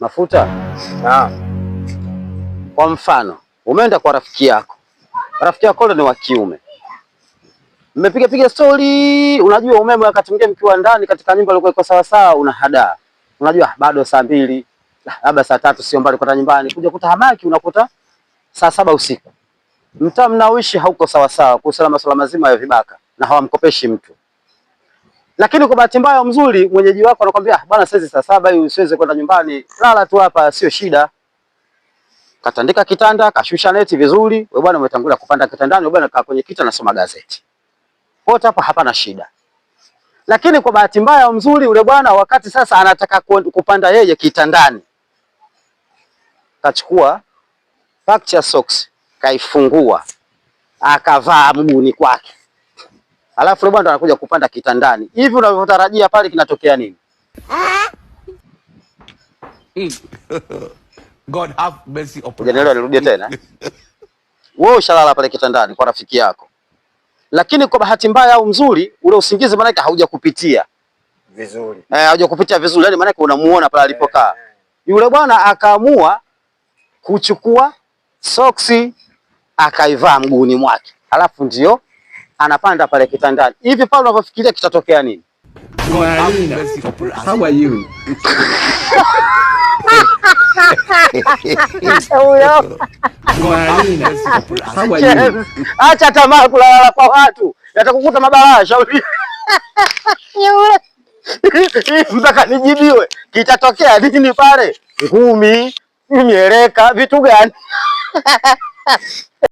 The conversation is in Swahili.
Mafuta. Kwa mfano, umeenda kwa rafiki yako. Rafiki yako ni wa kiume. Mmepiga story, unajua umeme wakati mwingine mkiwa ndani katika nyumba ilikuwa iko sawa sawa, unahadaa. Unajua bado saa 2, labda saa 3 sio mbali kwenda nyumbani. Kuja kutahamaki unakuta saa 7 usiku. Mtaa mnaoishi hauko sawa sawa, kwa masuala mazima ya vibaka na hawamkopeshi mtu. Lakini kwa bahati mbaya mzuri mwenyeji wako anakuambia bwana, sasa saa 7 hii usiweze kwenda nyumbani, lala tu hapa, sio shida. Katandika kitanda, kashusha neti vizuri. Wewe bwana umetangulia kupanda kitandani, wewe bwana kaa kwenye kiti nasoma gazeti. Wote hapa hapana shida. Lakini kwa bahati mbaya mzuri ule bwana wakati sasa anataka kupanda yeye kitandani, kachukua fracture socks, kaifungua, akavaa mguuni kwake. Alafu ule bwana anakuja kupanda kitandani. Hivi unavyotarajia pale kinatokea nini? God have mercy upon us. Nirudie tena. Wewe ushalala pale kitandani kwa rafiki yako. Lakini kwa bahati mbaya au mzuri ule usingizi maana haujakupitia vizuri. Haujakupitia vizuri, yani maana unamuona pale alipokaa. Yule bwana akaamua kuchukua soksi akaivaa mguuni mwake. Alafu ndio anapanda pale kitandani. Hivi pale unapofikiria kitatokea nini? How are you? Acha tamaa kulala kwa watu. Yatakukuta mabalaa shauri. Mpaka nijibiwe. Kitatokea nini pale? Ngumi, mieleka, vitu gani?